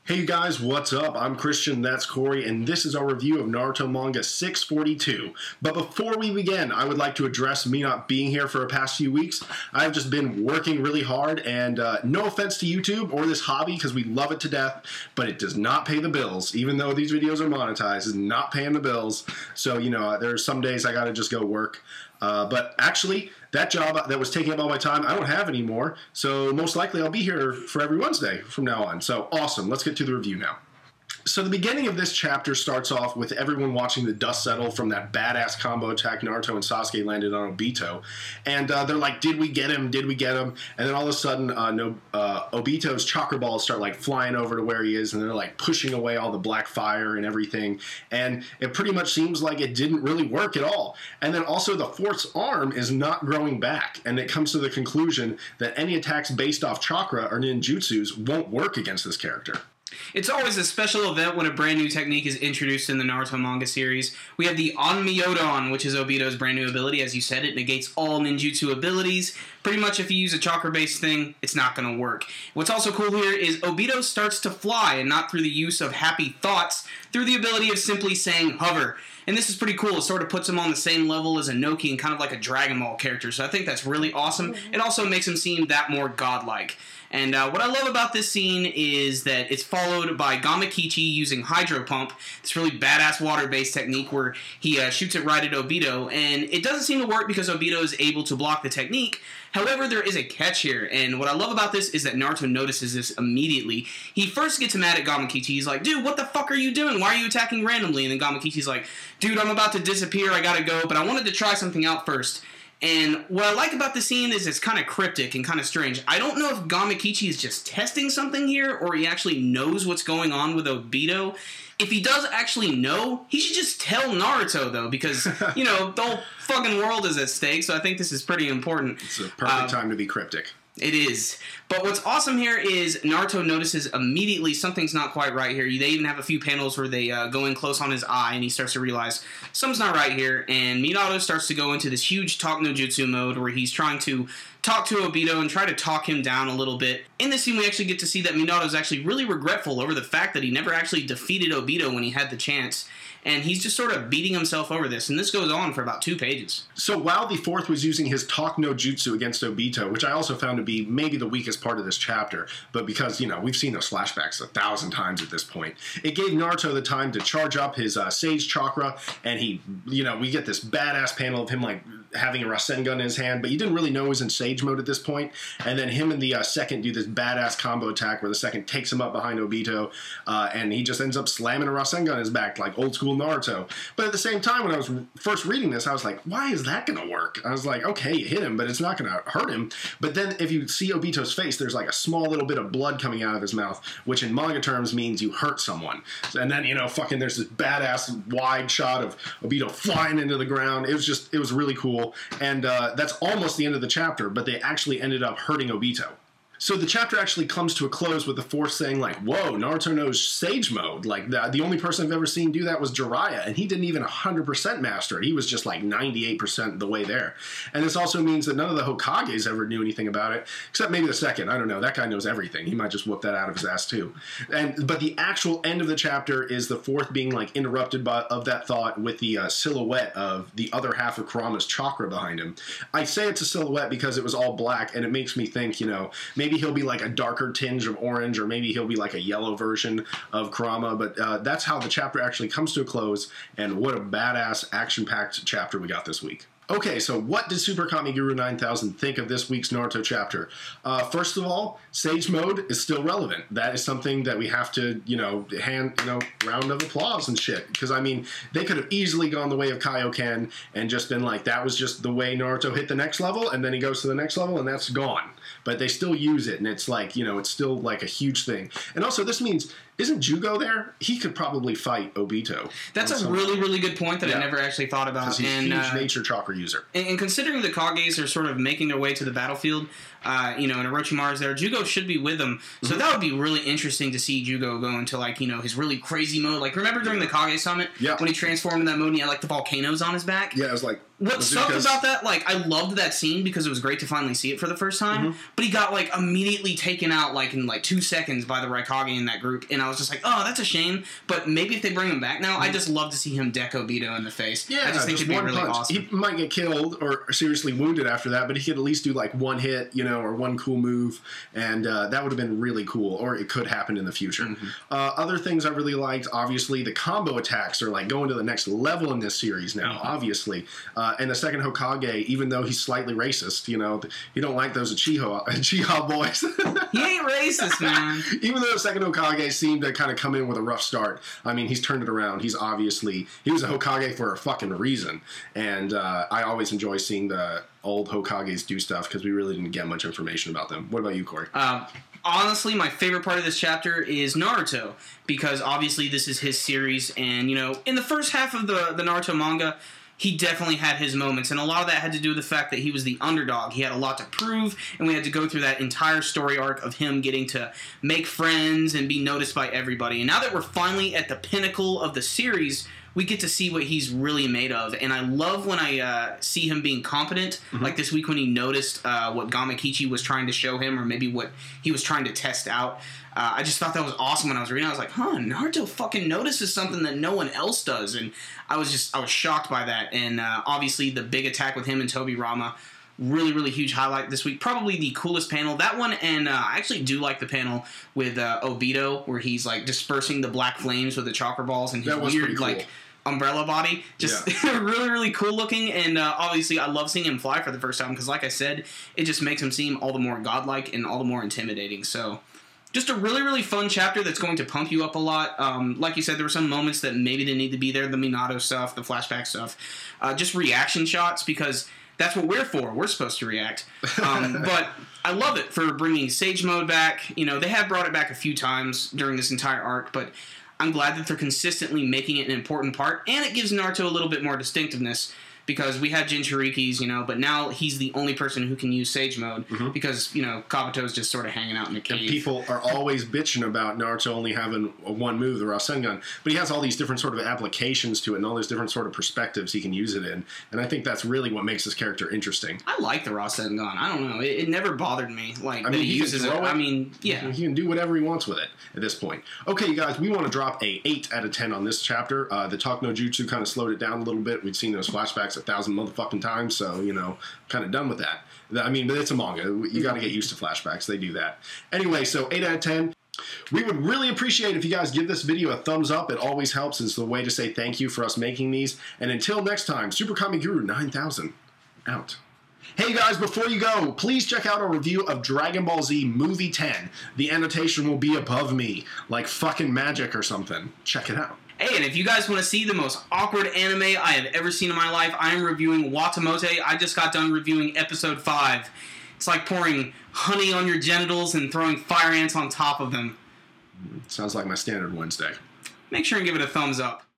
Hey you guys, what's up? I'm Christian, that's Corey, and this is our review of Naruto Manga 642. But before we begin, I would like to address me not being here for the past few weeks. I've just been working really hard, and no offense to YouTube or this hobby, because we love it to death, but it does not pay the bills. Even though these videos are monetized, it's not paying the bills. So, there's some days I gotta just go work. But actually, that job that was taking up all my time, I don't have anymore. So most likely I'll be here for every Wednesday from now on. So awesome. Let's get to the review now. So the beginning of this chapter starts off with everyone watching the dust settle from that badass combo attack Naruto and Sasuke landed on Obito. And they're like, did we get him? Did we get him? And then all of a sudden, Obito's chakra balls start like flying over to where he is, and they're like pushing away all the black fire and everything. And it pretty much seems like it didn't really work at all. And then also the fourth's arm is not growing back. And it comes to the conclusion that any attacks based off chakra or ninjutsus won't work against this character. It's always a special event when a brand new technique is introduced in the Naruto manga series. We have the Onmyodon, which is Obito's brand new ability. As you said, it negates all ninjutsu abilities. Pretty much if you use a chakra-based thing, it's not going to work. What's also cool here is Obito starts to fly, and not through the use of happy thoughts, through the ability of simply saying hover. And this is pretty cool. It sort of puts him on the same level as Inoki and kind of like a Dragon Ball character. So I think that's really awesome. It also makes him seem that more godlike. And what I love about this scene is that it's followed by Gamakichi using Hydro Pump, this really badass water-based technique where he shoots it right at Obito. And it doesn't seem to work because Obito is able to block the technique. However, there is a catch here, and what I love about this is that Naruto notices this immediately. He first gets mad at Gamakichi. He's like, dude, what the fuck are you doing? Why are you attacking randomly? And then Gamakichi's like, dude, I'm about to disappear, I gotta go, but I wanted to try something out first. And what I like about the scene is it's kind of cryptic and kind of strange. I don't know if Gamakichi is just testing something here, or he actually knows what's going on with Obito. If he does actually know, he should just tell Naruto, though, because, the whole fucking world is at stake, so I think this is pretty important. It's a perfect time to be cryptic. It is. But what's awesome here is Naruto notices immediately something's not quite right here. They even have a few panels where they go in close on his eye, and he starts to realize something's not right here. And Minato starts to go into this huge talk no jutsu mode where he's trying to talk to Obito and try to talk him down a little bit. In this scene, we actually get to see that Minato is actually really regretful over the fact that he never actually defeated Obito when he had the chance. And he's just sort of beating himself over this, and this goes on for about 2 pages. So while the fourth was using his talk no jutsu against Obito, which I also found to be maybe the weakest part of this chapter, but because, we've seen those flashbacks 1,000 times at this point, it gave Naruto the time to charge up his Sage Chakra, and he, we get this badass panel of him, like, having a Rasengan in his hand, but you didn't really know he was in Sage mode at this point, and then him and the second do this badass combo attack where the second takes him up behind Obito, and he just ends up slamming a Rasengan in his back, like old school Naruto. But at the same time, when I was first reading this, I was like, why is that going to work? I was like, okay, you hit him, but it's not going to hurt him. But then if you see Obito's face, there's like a small little bit of blood coming out of his mouth, which in manga terms means you hurt someone. And then, there's this badass wide shot of Obito flying into the ground. It was really cool. And that's almost the end of the chapter, but they actually ended up hurting Obito. So the chapter actually comes to a close with the fourth saying, like, whoa, Naruto knows Sage Mode. Like, the only person I've ever seen do that was Jiraiya, and he didn't even 100% master it. He was just, like, 98% the way there. And this also means that none of the Hokages ever knew anything about it, except maybe the second. I don't know. That guy knows everything. He might just whoop that out of his ass, too. But the actual end of the chapter is the fourth being, like, interrupted of that thought with the silhouette of the other half of Kurama's chakra behind him. I say it's a silhouette because it was all black, and it makes me think, maybe he'll be like a darker tinge of orange, or maybe he'll be like a yellow version of Kurama, but that's how the chapter actually comes to a close, and what a badass, action-packed chapter we got this week. Okay, so what did Super Kami Guru 9000 think of this week's Naruto chapter? First of all, Sage Mode is still relevant. That is something that we have to, round of applause and shit. Because, they could have easily gone the way of Kaioken and just been like, that was just the way Naruto hit the next level, and then he goes to the next level, and that's gone. But they still use it, and it's like, it's still like a huge thing. And also, this means, isn't Jugo there? He could probably fight Obito. That's a really, really good point that I never actually thought about. Because he's a huge nature chakra user. And considering the Kages are sort of making their way to the battlefield, and Orochimaru's there, Jugo should be with them. So that would be really interesting to see Jugo go into, like, his really crazy mode. Like, remember during the Kage Summit when he transformed in that mode and he had, like, the volcanoes on his back? Yeah, it was like, What sucked about that, like, I loved that scene because it was great to finally see it for the first time, but he got, like, immediately taken out, like, in, like, 2 seconds by the Raikage in that group, and I was just like, oh, that's a shame, but maybe if they bring him back now, I just love to see him deck Obito in the face. Yeah, I just think it'd be really awesome. He might get killed or seriously wounded after that, but he could at least do, like, one hit, you know, or one cool move, and that would have been really cool, or it could happen in the future. Other things I really liked, obviously, the combo attacks are, like, going to the next level in this series now, obviously. And the second Hokage, even though he's slightly racist, you know, he don't like those Uchiha boys. He ain't racist, man. Even though the second Hokage seemed to kind of come in with a rough start, I mean, he's turned it around. He was a Hokage for a fucking reason. And I always enjoy seeing the old Hokages do stuff because we really didn't get much information about them. What about you, Corey? Honestly, my favorite part of this chapter is Naruto, because obviously this is his series, and, you know, in the first half of the Naruto manga, he definitely had his moments, and a lot of that had to do with the fact that he was the underdog. He had a lot to prove, and we had to go through that entire story arc of him getting to make friends and be noticed by everybody. And now that we're finally at the pinnacle of the series, we get to see what he's really made of. And I love when I see him being competent, like this week when he noticed what Gamakichi was trying to show him, or maybe what he was trying to test out. I just thought that was awesome when I was reading. I was like, huh, Naruto fucking notices something that no one else does. And I was shocked by that. And obviously the big attack with him and Tobirama, really, really huge highlight this week. Probably the coolest panel. That one, and I actually do like the panel with Obito, where he's like dispersing the black flames with the chakra balls and his weird, cool, like, umbrella body. Just really, really cool looking. And obviously I love seeing him fly for the first time because, like I said, it just makes him seem all the more godlike and all the more intimidating. So just a really, really fun chapter that's going to pump you up a lot. Like you said, there were some moments that maybe didn't need to be there. The Minato stuff, the flashback stuff. Just reaction shots, because that's what we're for. We're supposed to react. But I love it for bringing Sage Mode back. You know, they have brought it back a few times during this entire arc, but I'm glad that they're consistently making it an important part, and it gives Naruto a little bit more distinctiveness, because we had Jinchurikis, you know, but now he's the only person who can use Sage Mode, because, you know, Kabuto's just sort of hanging out in the cave. And people are always bitching about Naruto only having one move, the Rasengan, but he has all these different sort of applications to it and all these different sort of perspectives he can use it in, and I think that's really what makes this character interesting. I like the Rasengan. I don't know. It never bothered me. Like, I mean, he uses it. I mean, yeah. He can do whatever he wants with it at this point. Okay, you guys, we want to drop a 8 out of 10 on this chapter. The Talk No Jutsu kind of slowed it down a little bit. We'd seen those flashbacks 1,000 motherfucking times, so, you know, kind of done with that. I mean, but it's a manga. You got to get used to flashbacks. They do that. Anyway, so 8 out of 10. We would really appreciate if you guys give this video a thumbs up. It always helps. It's the way to say thank you for us making these. And until next time, Super Kami Guru 9000 out. Hey guys, before you go, please check out our review of Dragon Ball Z Movie 10. The annotation will be above me, like fucking magic or something. Check it out. Hey, and if you guys want to see the most awkward anime I have ever seen in my life, I am reviewing Watamote. I just got done reviewing episode 5. It's like pouring honey on your genitals and throwing fire ants on top of them. Sounds like my standard Wednesday. Make sure and give it a thumbs up.